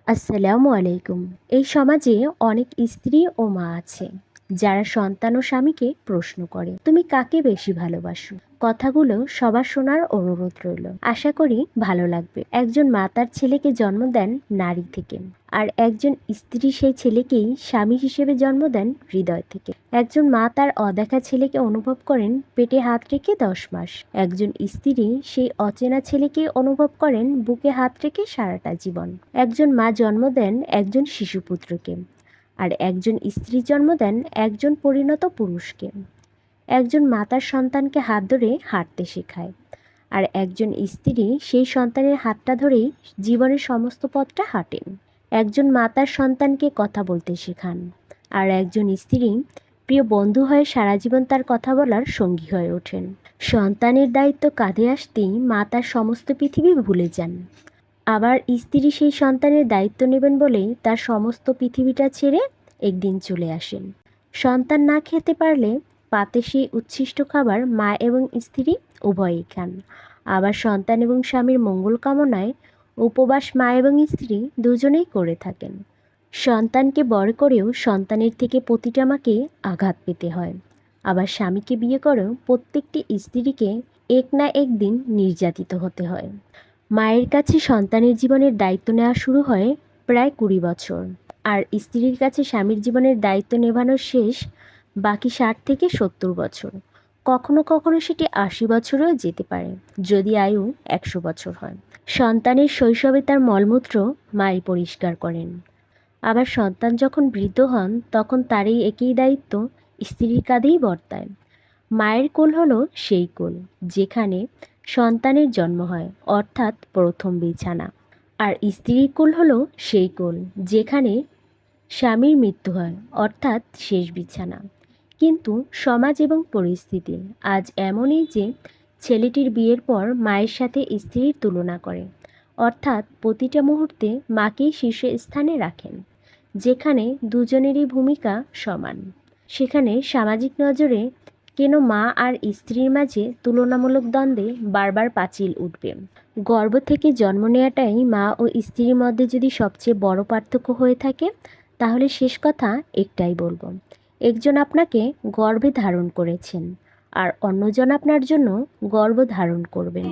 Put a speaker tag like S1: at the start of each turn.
S1: আসসালামু আলাইকুম। এই সমাজে অনেক স্ত্রী ও মা আছে যারা সন্তান ও স্বামীকে প্রশ্ন করে, তুমি কাকে বেশি ভালোবাসো? কথাগুলো সবার শোনার অনুরোধ রইল। আশা করি ভালো লাগবে। একজন মা তার ছেলেকে জন্ম দেন নারী থেকে, আর একজন স্ত্রী সেই ছেলেকেই স্বামী হিসেবে জন্ম দেন হৃদয় থেকে। একজন মা তার অদেখা ছেলেকে অনুভব করেন পেটে হাত রেখে 10 মাস। একজন স্ত্রী সেই অচেনা ছেলেকে অনুভব করেন বুকে হাত রেখে সারাটা জীবন। একজন মা জন্ম দেন একজন শিশুপুত্রকে, আর একজন স্ত্রী জন্ম দেন একজন পরিণত পুরুষকে। একজন মা তার সন্তানকে হাত ধরে হাঁটতে শেখায়, আর একজন স্ত্রী সেই সন্তানের হাতটা ধরেই জীবনের সমস্ত পথটা হাঁটেন। একজন মা তার সন্তানকে কথা বলতে শেখান, আর একজন স্ত্রী প্রিয় বন্ধু হয়ে সারা জীবন তার কথা বলার সঙ্গী হয়ে ওঠেন। সন্তানের দায়িত্ব কাঁধে আসতেই মা তার সমস্ত পৃথিবী ভুলে যান। আবার স্ত্রী সেই সন্তানের দায়িত্ব নেবেন বলেই তার সমস্ত পৃথিবীটা ছেড়ে একদিন চলে আসেন। সন্তান না খেতে পারলে পাতে সেই উচ্ছিষ্ট খাবার মা এবং স্ত্রী উভয়েই খান। আবার সন্তান এবং স্বামীর মঙ্গল কামনায় উপবাস মা এবং স্ত্রী দুজনেই করে থাকেন। সন্তানকে বড় করেও সন্তানের থেকে প্রতিটা মাকে আঘাত পেতে হয়। আবার স্বামীকে বিয়ে করেও প্রত্যেকটি স্ত্রীকে এক না একদিন নির্যাতিত হতে হয়। মায়ের কাছে সন্তানের জীবনের দায়িত্ব নেওয়া শুরু হয় প্রায় 20 বছর, আর স্ত্রীর কাছে স্বামীর জীবনের দায়িত্ব নেভানোর শেষ বাকি 60 থেকে 70 বছর। কখনো কখনো সেটি 80 বছরেও যেতে পারে, যদি আয়ু 100 বছর হয়। সন্তানের শৈশবে তার মলমূত্র মাই পরিষ্কার করেন। আবার সন্তান যখন বৃদ্ধ হন তখন তার এই একই দায়িত্ব স্ত্রীর কাঁধেই বর্তায়। মায়ের কোল হলো সেই কোল যেখানে সন্তানের জন্ম হয়, অর্থাৎ প্রথম বিছানা। আর স্ত্রীর কোল হলো সেই কোল যেখানে স্বামীর মৃত্যু হয়, অর্থাৎ শেষ বিছানা। কিন্তু সমাজ এবং পরিস্থিতি আজ এমনই যে ছেলেটির বিয়ের পর মায়ের সাথে স্ত্রীর তুলনা করে, অর্থাৎ প্রতিটা মুহূর্তে মাকেই শীর্ষস্থানে রাখেন। যেখানে দুজনেরই ভূমিকা সমান, সেখানে সামাজিক নজরে কেন মা আর স্ত্রীর মাঝে তুলনামূলক দ্বন্দ্বে বারবার পাঁচিল উঠবে। গর্ভ থেকে জন্ম নেওয়াটাই মা ও স্ত্রীর মধ্যে যদি সবচেয়ে বড় পার্থক্য হয়ে থাকে, তাহলে শেষ কথা একটাই বলবো, একজন আপনাকে গর্ভে ধারণ করেছেন, আর অন্যজন আপনার জন্য গর্ভ ধারণ করবেন।